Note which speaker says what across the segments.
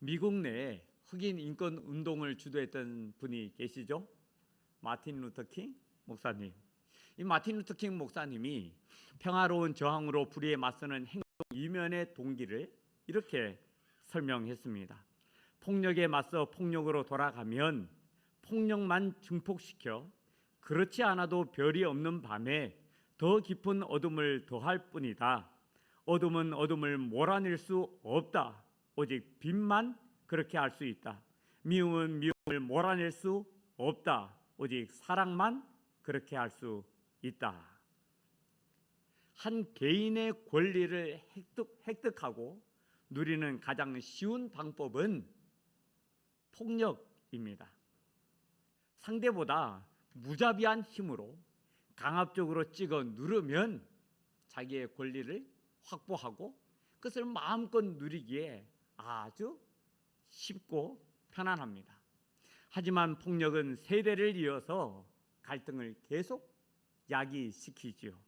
Speaker 1: 미국 내에 흑인 인권 운동을 주도했던 분이 계시죠? 마틴 루터 킹 목사님. 이 마틴 루터 킹 목사님이 평화로운 저항으로 불의에 맞서는 행동 이면의 동기를 이렇게 설명했습니다. 폭력에 맞서 폭력으로 돌아가면 폭력만 증폭시켜 그렇지 않아도 별이 없는 밤에 더 깊은 어둠을 더할 뿐이다. 어둠은 어둠을 몰아낼 수 없다. 오직 빛만 그렇게 할 수 있다. 미움은 미움을 몰아낼 수 없다. 오직 사랑만 그렇게 할 수 있다. 한 개인의 권리를 획득하고 누리는 가장 쉬운 방법은 폭력입니다. 상대보다 무자비한 힘으로 강압적으로 찍어 누르면 자기의 권리를 확보하고 그것을 마음껏 누리기에 아주 쉽고 편안합니다. 하지만 폭력은 세대를 이어서 갈등을 계속 야기시키지요.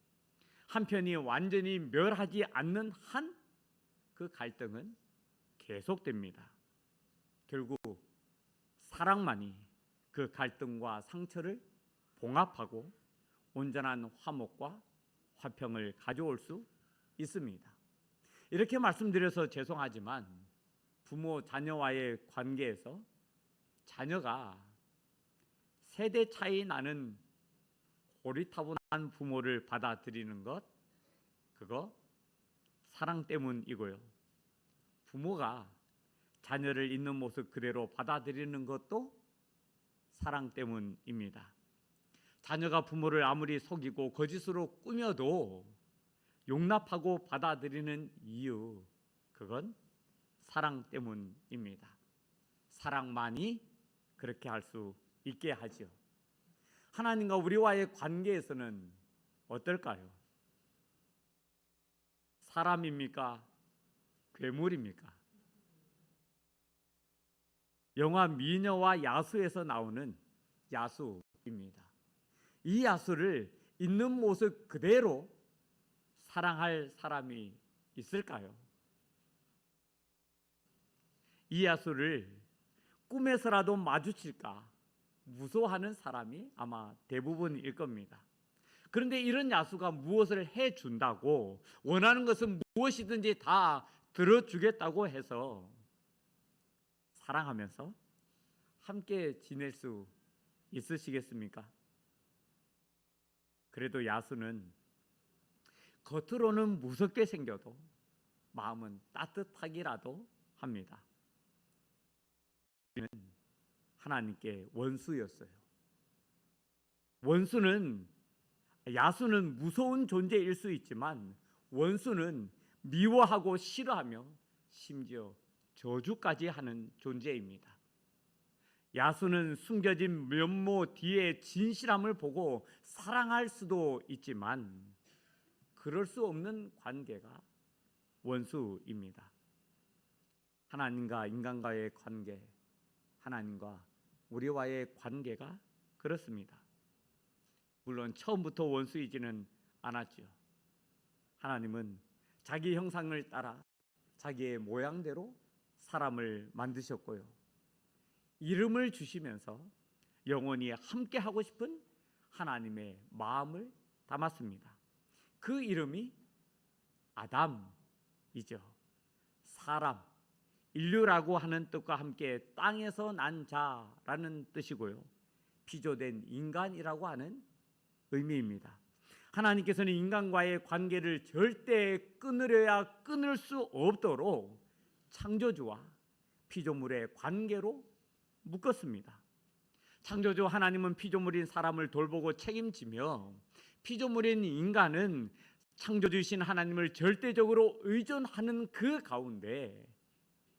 Speaker 1: 한편이 완전히 멸하지 않는 한 그 갈등은 계속됩니다. 결국 사랑만이 그 갈등과 상처를 봉합하고 온전한 화목과 화평을 가져올 수 있습니다. 이렇게 말씀드려서 죄송하지만 부모 자녀와의 관계에서 자녀가 세대 차이 나는 고리타분한 부모를 받아들이는 것, 그거 사랑 때문이고요. 부모가 자녀를 있는 모습 그대로 받아들이는 것도 사랑 때문입니다. 자녀가 부모를 아무리 속이고 거짓으로 꾸며도 용납하고 받아들이는 이유, 그건 사랑 때문입니다. 사랑만이 그렇게 할 수 있게 하죠. 하나님과 우리와의 관계에서는 어떨까요? 사람입니까? 괴물입니까? 영화 미녀와 야수에서 나오는 야수입니다. 이 야수를 있는 모습 그대로 사랑할 사람이 있을까요? 이 야수를 꿈에서라도 마주칠까 무서워하는 사람이 아마 대부분일 겁니다. 그런데 이런 야수가 무엇을 해준다고, 원하는 것은 무엇이든지 다 들어주겠다고 해서 사랑하면서 함께 지낼 수 있으시겠습니까? 그래도 야수는 겉으로는 무섭게 생겨도 마음은 따뜻하기라도 합니다. 우리는 하나님께 원수였어요. 야수는 무서운 존재일 수 있지만 원수는 미워하고 싫어하며 심지어 저주까지 하는 존재입니다. 야수는 숨겨진 면모 뒤에 진실함을 보고 사랑할 수도 있지만 그럴 수 없는 관계가 원수입니다. 하나님과 인간과의 관계, 하나님과 우리와의 관계가 그렇습니다. 물론 처음부터 원수이지는 않았죠. 하나님은 자기 형상을 따라 자기의 모양대로 사람을 만드셨고요. 이름을 주시면서 영원히 함께 하고 싶은 하나님의 마음을 담았습니다. 그 이름이 아담이죠. 사람, 인류라고 하는 뜻과 함께 땅에서 난 자라는 뜻이고요. 피조된 인간이라고 하는 의미입니다. 하나님께서는 인간과의 관계를 절대 끊으려야 끊을 수 없도록 창조주와 피조물의 관계로 묶었습니다. 창조주 하나님은 피조물인 사람을 돌보고 책임지며 피조물인 인간은 창조주이신 하나님을 절대적으로 의존하는 그 가운데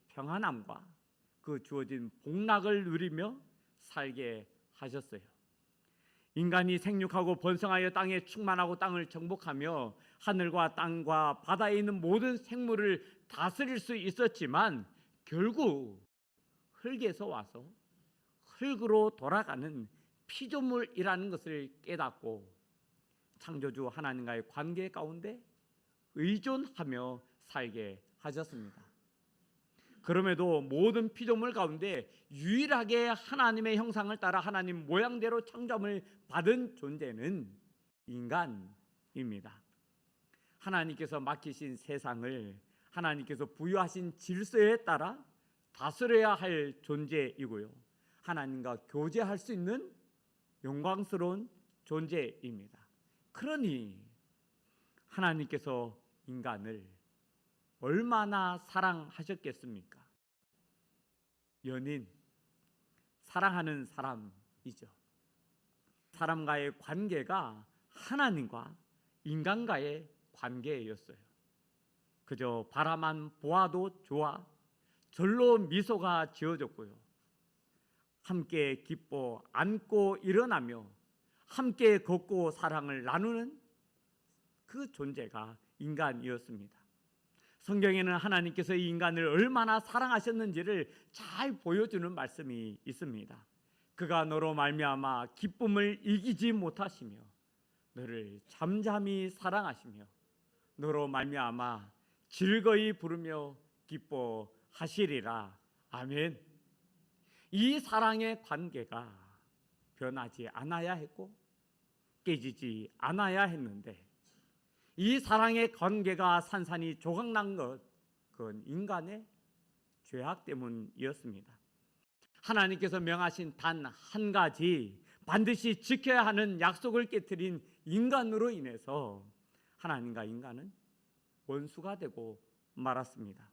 Speaker 1: 평안함과 그 주어진 복락을 누리며 살게 하셨어요. 인간이 생육하고 번성하여 땅에 충만하고 땅을 정복하며 하늘과 땅과 바다에 있는 모든 생물을 다스릴 수 있었지만 결국 흙에서 와서 흙으로 돌아가는 피조물이라는 것을 깨닫고 창조주 하나님과의 관계 가운데 의존하며 살게 하셨습니다. 그럼에도 모든 피조물 가운데 유일하게 하나님의 형상을 따라 하나님 모양대로 창조함을 받은 존재는 인간입니다. 하나님께서 맡기신 세상을 하나님께서 부여하신 질서에 따라 다스려야 할 존재이고요, 하나님과 교제할 수 있는 영광스러운 존재입니다. 그러니 하나님께서 인간을 얼마나 사랑하셨겠습니까? 연인, 사랑하는 사람이죠. 사람과의 관계가 하나님과 인간과의 관계였어요. 그저 바라만 보아도 좋아 절로 미소가 지어졌고요, 함께 기뻐 안고 일어나며 함께 걷고 사랑을 나누는 그 존재가 인간이었습니다. 성경에는 하나님께서 이 인간을 얼마나 사랑하셨는지를 잘 보여주는 말씀이 있습니다. 그가 너로 말미암아 기쁨을 이기지 못하시며 너를 잠잠히 사랑하시며 너로 말미암아 즐거이 부르며 기뻐하시리라. 아멘. 이 사랑의 관계가 변하지 않아야 했고 깨지지 않아야 했는데, 이 사랑의 관계가 산산이 조각난 것, 그건 인간의 죄악 때문이었습니다. 하나님께서 명하신 단 한 가지 반드시 지켜야 하는 약속을 깨뜨린 인간으로 인해서 하나님과 인간은 원수가 되고 말았습니다.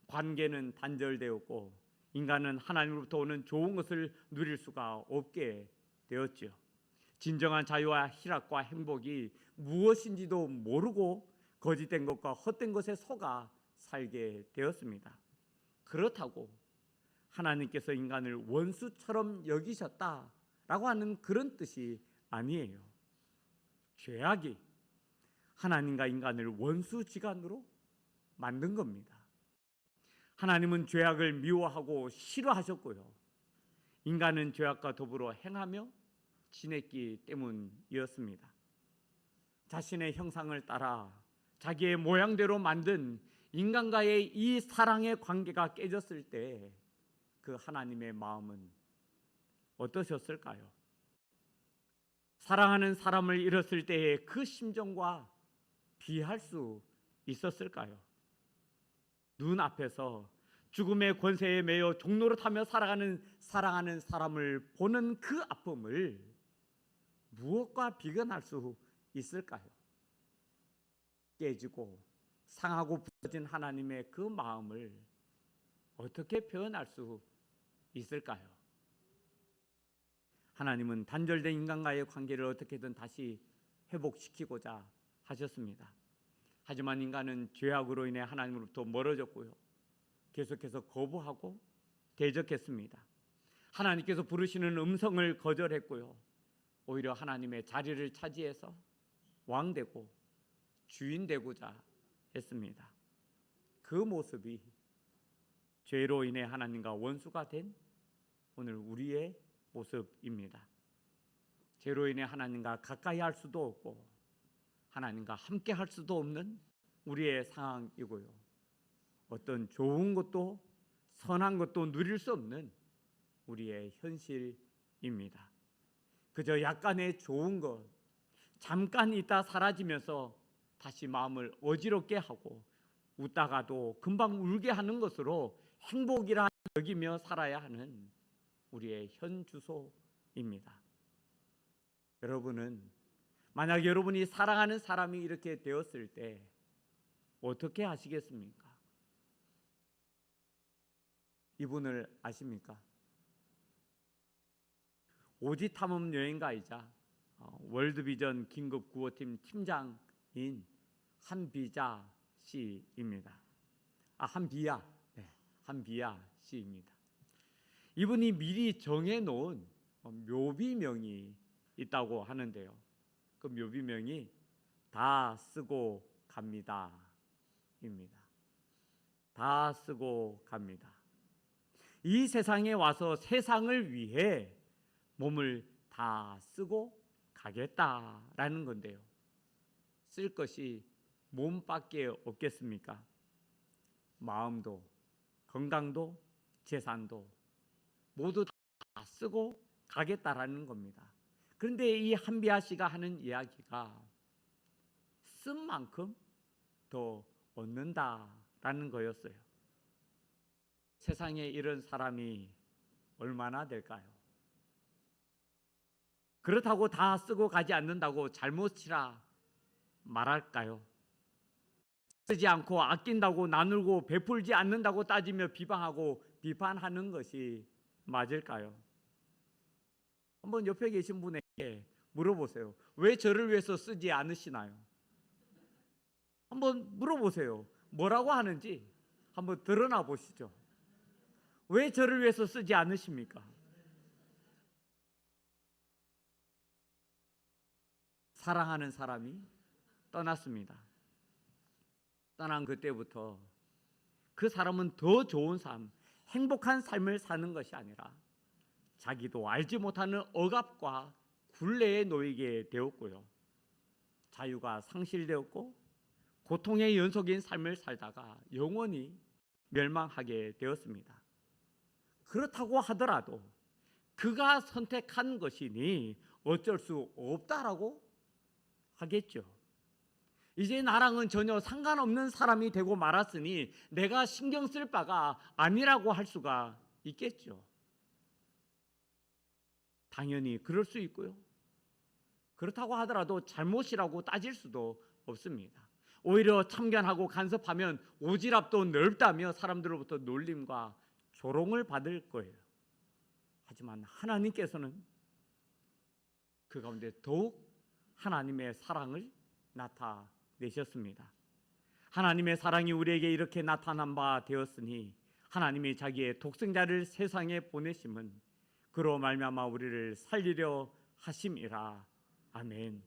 Speaker 1: 관계는 단절되었고 인간은 하나님으로부터 오는 좋은 것을 누릴 수가 없게 되었죠. 진정한 자유와 희락과 행복이 무엇인지도 모르고 거짓된 것과 헛된 것에 속아 살게 되었습니다. 그렇다고 하나님께서 인간을 원수처럼 여기셨다라고 하는 그런 뜻이 아니에요. 죄악이 하나님과 인간을 원수지간으로 만든 겁니다. 하나님은 죄악을 미워하고 싫어하셨고요, 인간은 죄악과 더불어 행하며 지냈기 때문이었습니다. 자신의 형상을 따라 자기의 모양대로 만든 인간과의 이 사랑의 관계가 깨졌을 때 그 하나님의 마음은 어떠셨을까요? 사랑하는 사람을 잃었을 때의 그 심정과 비할 수 있었을까요? 눈앞에서 죽음의 권세에 매여 종노릇하며 살아가는 사랑하는 사람을 보는 그 아픔을 무엇과 비견할 수 있을까요? 깨지고 상하고 부서진 하나님의 그 마음을 어떻게 표현할 수 있을까요? 하나님은 단절된 인간과의 관계를 어떻게든 다시 회복시키고자 하셨습니다. 하지만 인간은 죄악으로 인해 하나님으로부터 멀어졌고요, 계속해서 거부하고 대적했습니다. 하나님께서 부르시는 음성을 거절했고요, 오히려 하나님의 자리를 차지해서 왕되고 주인 되고자 했습니다. 그 모습이 죄로 인해 하나님과 원수가 된 오늘 우리의 모습입니다. 죄로 인해 하나님과 가까이 할 수도 없고 하나님과 함께 할 수도 없는 우리의 상황이고요, 어떤 좋은 것도 선한 것도 누릴 수 없는 우리의 현실입니다. 그저 약간의 좋은 것, 잠깐 있다 사라지면서 다시 마음을 어지럽게 하고 웃다가도 금방 울게 하는 것으로 행복이라 여기며 살아야 하는 우리의 현주소입니다. 여러분은 만약 여러분이 사랑하는 사람이 이렇게 되었을 때 어떻게 하시겠습니까? 이분을 아십니까? 오지 탐험 여행가이자 월드비전 긴급 구호팀 팀장인 한비자 씨입니다. 한비야 씨입니다. 이분이 미리 정해놓은 묘비명이 있다고 하는데요, 그 묘비명이 다 쓰고 갑니다 입니다. 다 쓰고 갑니다. 이 세상에 와서 세상을 위해 몸을 다 쓰고 가겠다라는 건데요, 쓸 것이 몸밖에 없겠습니까? 마음도 건강도 재산도 모두 다 쓰고 가겠다라는 겁니다. 그런데 이 한비아 씨가 하는 이야기가 쓴 만큼 더 얻는다라는 거였어요. 세상에 이런 사람이 얼마나 될까요? 그렇다고 다 쓰고 가지 않는다고 잘못이라 말할까요? 쓰지 않고 아낀다고 나누고 베풀지 않는다고 따지며 비방하고 비판하는 것이 맞을까요? 한번 옆에 계신 분에게 물어보세요. 왜 저를 위해서 쓰지 않으시나요? 한번 물어보세요. 뭐라고 하는지 한번 드러나 보시죠. 왜 저를 위해서 쓰지 않으십니까? 사랑하는 사람이 떠났습니다. 떠난 그때부터 그 사람은 더 좋은 삶, 행복한 삶을 사는 것이 아니라 자기도 알지 못하는 억압과 굴레에 놓이게 되었고요. 자유가 상실되었고 고통의 연속인 삶을 살다가 영원히 멸망하게 되었습니다. 그렇다고 하더라도 그가 선택한 것이니 어쩔 수 없다라고 하겠죠. 이제 나랑은 전혀 상관없는 사람이 되고 말았으니 내가 신경 쓸 바가 아니라고 할 수가 있겠죠. 당연히 그럴 수 있고요. 그렇다고 하더라도 잘못이라고 따질 수도 없습니다. 오히려 참견하고 간섭하면 오지랖도 넓다며 사람들로부터 놀림과 조롱을 받을 거예요. 하지만 하나님께서는 그 가운데 더욱 하나님의 사랑을 나타내셨습니다. 하나님의 사랑이 우리에게 이렇게 나타난 바 되었으니 하나님이 자기의 독생자를 세상에 보내심은 그로 말미암아 우리를 살리려 하심이라. 아멘.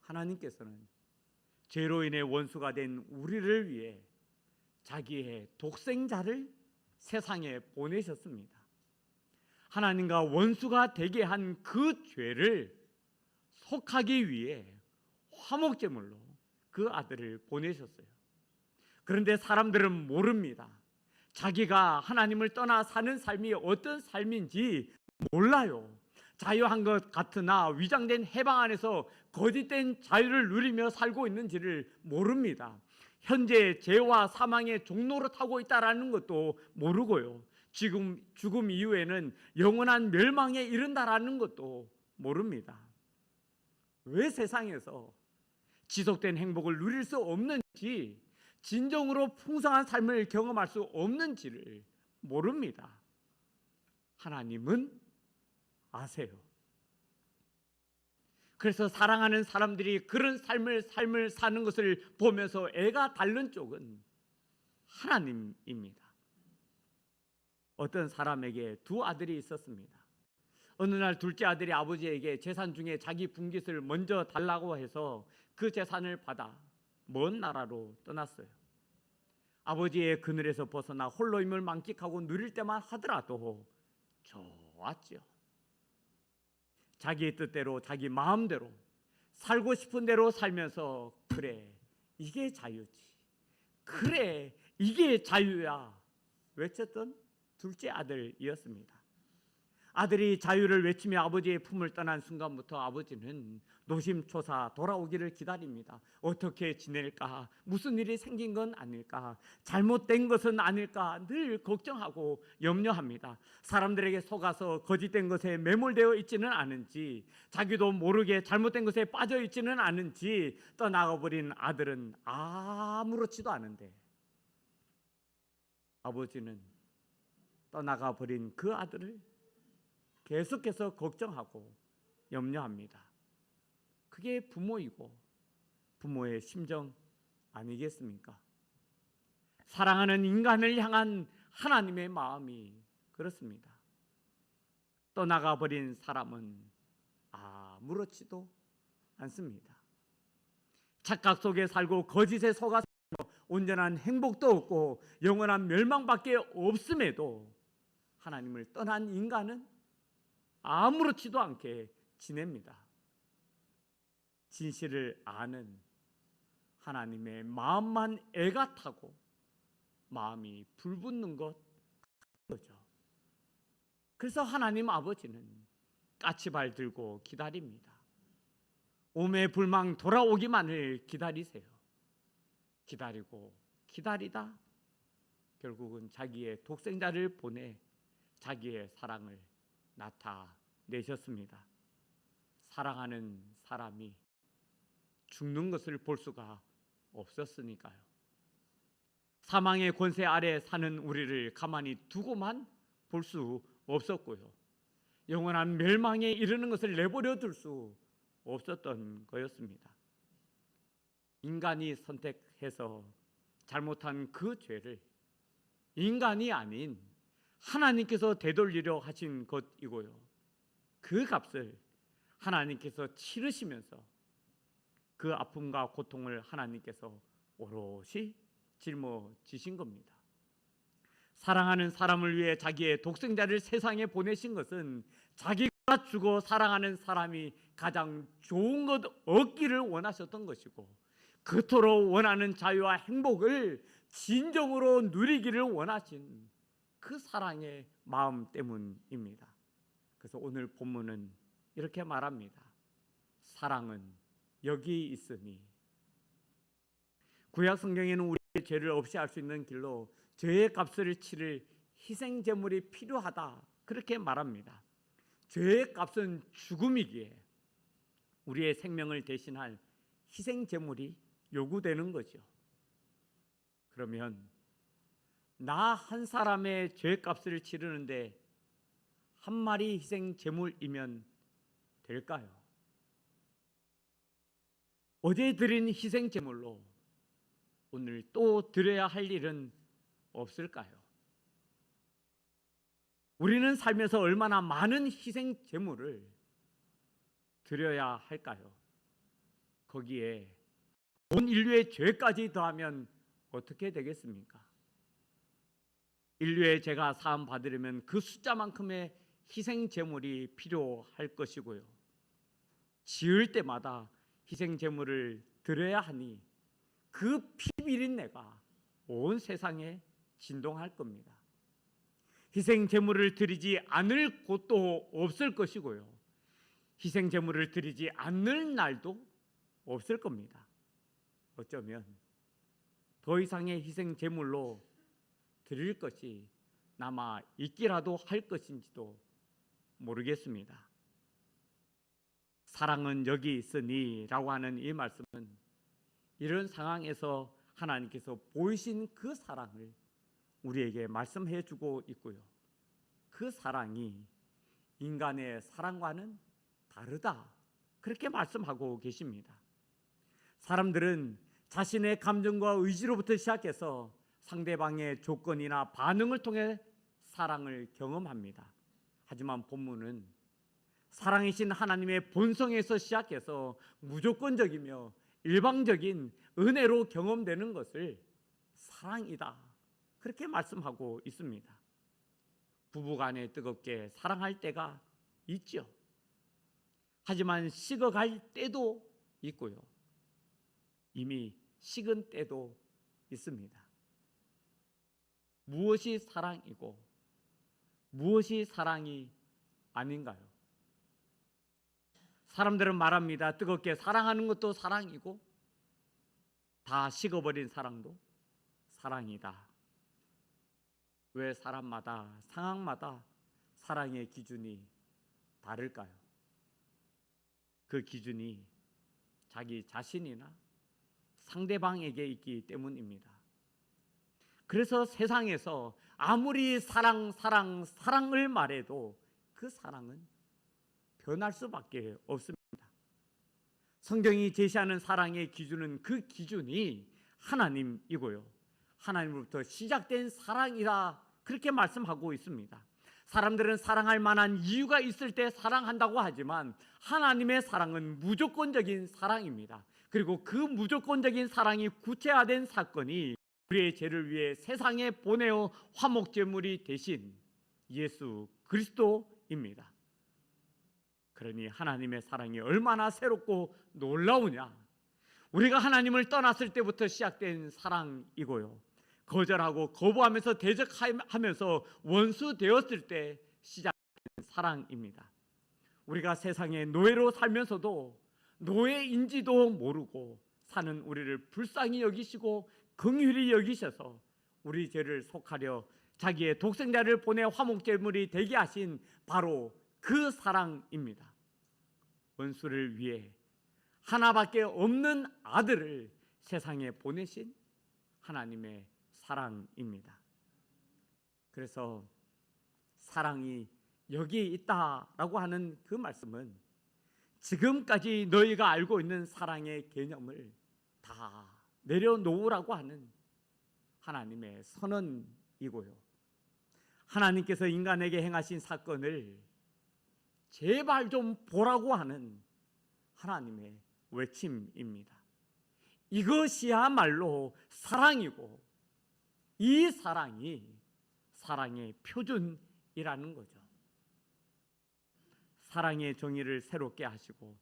Speaker 1: 하나님께서는 죄로 인해 원수가 된 우리를 위해 자기의 독생자를 세상에 보내셨습니다. 하나님과 원수가 되게 한 그 죄를 속하기 위해 화목제물로 그 아들을 보내셨어요. 그런데 사람들은 모릅니다. 자기가 하나님을 떠나 사는 삶이 어떤 삶인지 몰라요. 자유한 것 같으나 위장된 해방 안에서 거짓된 자유를 누리며 살고 있는지를 모릅니다. 현재 죄와 사망의 종로로 타고 있다라는 것도 모르고요. 지금 죽음 이후에는 영원한 멸망에 이른다라는 것도 모릅니다. 왜 세상에서 지속된 행복을 누릴 수 없는지, 진정으로 풍성한 삶을 경험할 수 없는지를 모릅니다. 하나님은 아세요. 그래서 사랑하는 사람들이 그런 삶을 사는 것을 보면서 애가 닳는 쪽은 하나님입니다. 어떤 사람에게 두 아들이 있었습니다. 어느 날 둘째 아들이 아버지에게 재산 중에 자기 분깃을 먼저 달라고 해서 그 재산을 받아 먼 나라로 떠났어요. 아버지의 그늘에서 벗어나 홀로임을 만끽하고 누릴 때만 하더라도 좋았죠. 자기 뜻대로 자기 마음대로 살고 싶은 대로 살면서 그래 이게 자유지, 그래 이게 자유야 외쳤던 둘째 아들이었습니다. 아들이 자유를 외치며 아버지의 품을 떠난 순간부터 아버지는 노심초사 돌아오기를 기다립니다. 어떻게 지낼까? 무슨 일이 생긴 건 아닐까? 잘못된 것은 아닐까? 늘 걱정하고 염려합니다. 사람들에게 속아서 거짓된 것에 매몰되어 있지는 않은지, 자기도 모르게 잘못된 것에 빠져 있지는 않은지, 떠나가버린 아들은 아무렇지도 않은데 아버지는 떠나가버린 그 아들을 계속해서 걱정하고 염려합니다. 그게 부모이고 부모의 심정 아니겠습니까? 사랑하는 인간을 향한 하나님의 마음이 그렇습니다. 떠나가 버린 사람은 아무렇지도 않습니다. 착각 속에 살고 거짓에 속아서 온전한 행복도 없고 영원한 멸망밖에 없음에도 하나님을 떠난 인간은 아무렇지도 않게 지냅니다. 진실을 아는 하나님의 마음만 애가 타고 마음이 불붙는 거죠. 그래서 하나님 아버지는 까치발 들고 기다립니다. 오매불망 돌아오기만을 기다리세요. 기다리고 기다리다 결국은 자기의 독생자를 보내 자기의 사랑을 나타내셨습니다. 사랑하는 사람이 죽는 것을 볼 수가 없었으니까요. 사망의 권세 아래 사는 우리를 가만히 두고만 볼 수 없었고요. 영원한 멸망에 이르는 것을 내버려 둘 수 없었던 거였습니다. 인간이 선택해서 잘못한 그 죄를 인간이 아닌 하나님께서 되돌리려 하신 것이고요. 그 값을 하나님께서 치르시면서 그 아픔과 고통을 하나님께서 오롯이 짊어지신 겁니다. 사랑하는 사람을 위해 자기의 독생자를 세상에 보내신 것은 자기가 죽어 사랑하는 사람이 가장 좋은 것 얻기를 원하셨던 것이고, 그토록 원하는 자유와 행복을 진정으로 누리기를 원하신 그 사랑의 마음 때문입니다. 그래서 오늘 본문은 이렇게 말합니다. 사랑은 여기 있으니. 구약 성경에는 우리의 죄를 없이 할 수 있는 길로 죄의 값을 치를 희생 제물이 필요하다, 그렇게 말합니다. 죄의 값은 죽음이기에 우리의 생명을 대신할 희생 제물이 요구되는 거죠. 그러면 나 한 사람의 죄의 값을 치르는데 한 마리 희생 제물이면 될까요? 어제 드린 희생 제물로 오늘 또 드려야 할 일은 없을까요? 우리는 살면서 얼마나 많은 희생 제물을 드려야 할까요? 거기에 온 인류의 죄까지 더하면 어떻게 되겠습니까? 인류의 죄가 사함 받으려면 그 숫자만큼의 희생 제물이 필요할 것이고요. 지을 때마다 희생 제물을 드려야 하니 그 피비린내가 온 세상에 진동할 겁니다. 희생 제물을 드리지 않을 곳도 없을 것이고요. 희생 제물을 드리지 않을 날도 없을 겁니다. 어쩌면 더 이상의 희생 제물로 드릴 것이 남아 있기라도 할 것인지도 모르겠습니다. 사랑은 여기 있으니 라고 하는 이 말씀은 이런 상황에서 하나님께서 보이신 그 사랑을 우리에게 말씀해 주고 있고요. 그 사랑이 인간의 사랑과는 다르다, 그렇게 말씀하고 계십니다. 사람들은 자신의 감정과 의지로부터 시작해서 상대방의 조건이나 반응을 통해 사랑을 경험합니다. 하지만 본문은 사랑이신 하나님의 본성에서 시작해서 무조건적이며 일방적인 은혜로 경험되는 것을 사랑이다, 그렇게 말씀하고 있습니다. 부부간에 뜨겁게 사랑할 때가 있죠. 하지만 식어갈 때도 있고요. 이미 식은 때도 있습니다. 무엇이 사랑이고 무엇이 사랑이 아닌가요? 사람들은 말합니다. 뜨겁게 사랑하는 것도 사랑이고 다 식어버린 사랑도 사랑이다. 왜 사람마다 상황마다 사랑의 기준이 다를까요? 그 기준이 자기 자신이나 상대방에게 있기 때문입니다. 그래서 세상에서 아무리 사랑을 말해도 그 사랑은 변할 수밖에 없습니다. 성경이 제시하는 사랑의 기준은 그 기준이 하나님이고요. 하나님으로부터 시작된 사랑이다, 그렇게 말씀하고 있습니다. 사람들은 사랑할 만한 이유가 있을 때 사랑한다고 하지만 하나님의 사랑은 무조건적인 사랑입니다. 그리고 그 무조건적인 사랑이 구체화된 사건이 우리의 죄를 위해 세상에 보내어 화목제물이 되신 예수 그리스도입니다. 그러니 하나님의 사랑이 얼마나 새롭고 놀라우냐. 우리가 하나님을 떠났을 때부터 시작된 사랑이고요. 거절하고 거부하면서 대적하면서 원수 되었을 때 시작된 사랑입니다. 우리가 세상의 노예로 살면서도 노예인지도 모르고 사는 우리를 불쌍히 여기시고 긍휼히 여기셔서 우리 죄를 속하려 자기의 독생자를 보내 화목제물이 되게 하신 바로 그 사랑입니다. 원수를 위해 하나밖에 없는 아들을 세상에 보내신 하나님의 사랑입니다. 그래서 사랑이 여기 있다라고 하는 그 말씀은 지금까지 너희가 알고 있는 사랑의 개념을 다 내려놓으라고 하는 하나님의 선언이고요. 하나님께서 인간에게 행하신 사건을 제발 좀 보라고 하는 하나님의 외침입니다. 이것이야말로 사랑이고 이 사랑이 사랑의 표준이라는 거죠. 사랑의 정의를 새롭게 하시고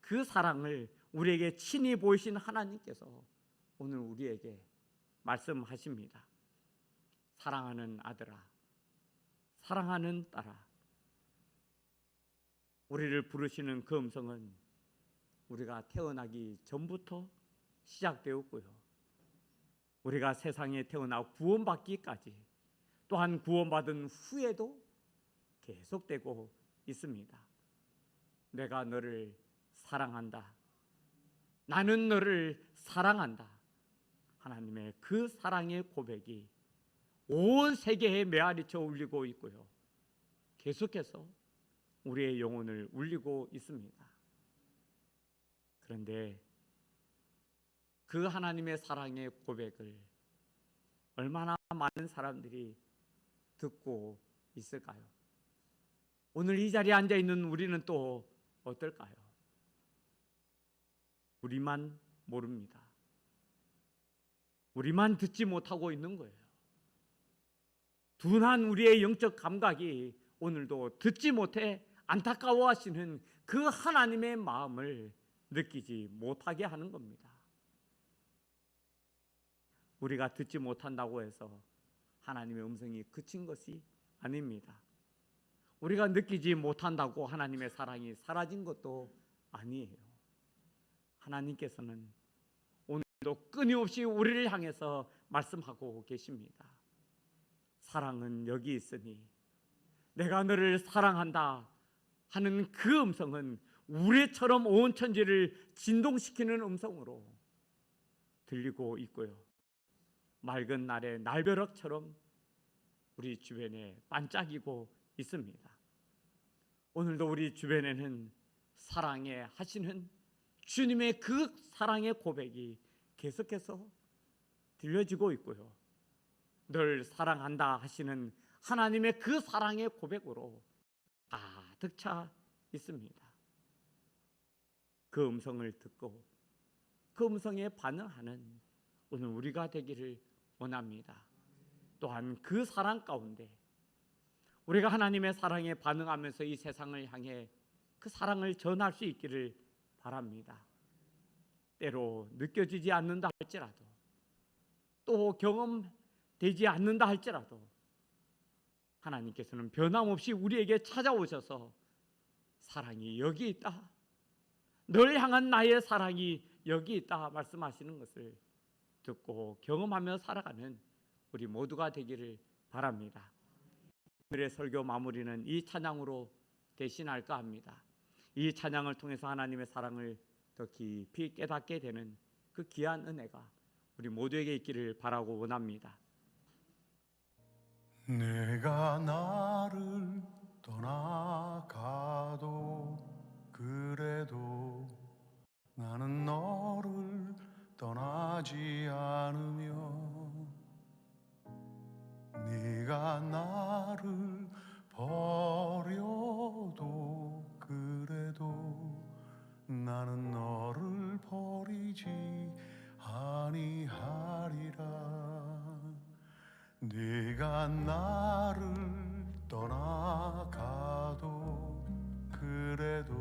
Speaker 1: 그 사랑을 우리에게 친히 보이신 하나님께서 오늘 우리에게 말씀하십니다. 사랑하는 아들아, 사랑하는 딸아. 우리를 부르시는 그 음성은 우리가 태어나기 전부터 시작되었고요. 우리가 세상에 태어나 구원받기까지 또한 구원받은 후에도 계속되고 있습니다. 내가 너를 사랑한다. 나는 너를 사랑한다. 하나님의 그 사랑의 고백이 온 세계에 메아리쳐 울리고 있고요. 계속해서 우리의 영혼을 울리고 있습니다. 그런데 그 하나님의 사랑의 고백을 얼마나 많은 사람들이 듣고 있을까요? 오늘 이 자리에 앉아 있는 우리는 또 어떨까요? 우리만 모릅니다. 우리만 듣지 못하고 있는 거예요. 둔한 우리의 영적 감각이 오늘도 듣지 못해 안타까워하시는 그 하나님의 마음을 느끼지 못하게 하는 겁니다. 우리가 듣지 못한다고 해서 하나님의 음성이 그친 것이 아닙니다. 우리가 느끼지 못한다고 하나님의 사랑이 사라진 것도 아니에요. 하나님께서는 오늘도 끊임없이 우리를 향해서 말씀하고 계십니다. 사랑은 여기 있으니 내가 너를 사랑한다 하는 그 음성은 우레처럼 온 천지를 진동시키는 음성으로 들리고 있고요. 맑은 날의 날벼락처럼 우리 주변에 반짝이고 있습니다. 오늘도 우리 주변에는 사랑해 하시는 주님의 그 사랑의 고백이 계속해서 들려지고 있고요. 널 사랑한다 하시는 하나님의 그 사랑의 고백으로 가득 차 있습니다. 그 음성을 듣고 그 음성에 반응하는 오늘 우리가 되기를 원합니다. 또한 그 사랑 가운데 우리가 하나님의 사랑에 반응하면서 이 세상을 향해 그 사랑을 전할 수 있기를 바랍니다. 때로 느껴지지 않는다 할지라도 또 경험되지 않는다 할지라도 하나님께서는 변함없이 우리에게 찾아오셔서 사랑이 여기 있다, 널 향한 나의 사랑이 여기 있다 말씀하시는 것을 듣고 경험하며 살아가는 우리 모두가 되기를 바랍니다. 오늘의 설교 마무리는 이 찬양으로 대신할까 합니다. 이 찬양을 통해서 하나님의 사랑을 더 깊이 깨닫게 되는 그 귀한 은혜가 우리 모두에게 있기를 바라고 원합니다.
Speaker 2: 내가 나를 떠나가도 그래도 나는 너를 떠나지 않으며 네가 나를 버려도 그래도 나는 너를 버리지 아니하리라. 네가 나를 떠나가도 그래도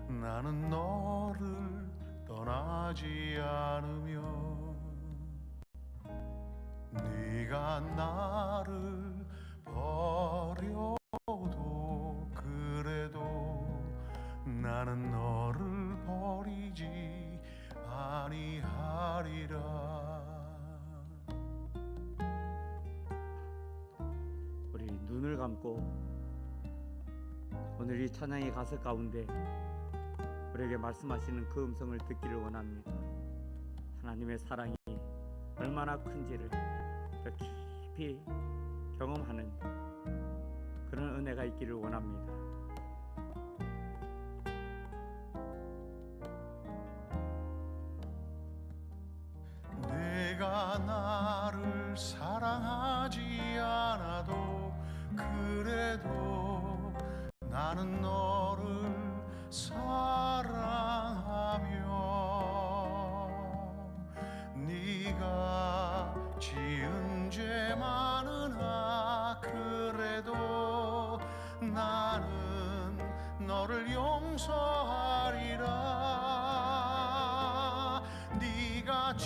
Speaker 2: 나는 너를 떠나지 않으며 네가 나를 버려도 그래도 나는 너를 버리지 아니하리라.
Speaker 1: 우리 눈을 감고 오늘 이 찬양의 가사 가운데 우리에게 말씀하시는 그 음성을 듣기를 원합니다. 하나님의 사랑이 얼마나 큰지를 더 깊이 경험하는 그런 은혜가 있기를 원합니다.
Speaker 2: 내가 나를 사랑하지 않아도 그래도 나는 너를 사랑하며 네가 지은 죄 많으나 그래도 나는 너를 용서하리라. 네가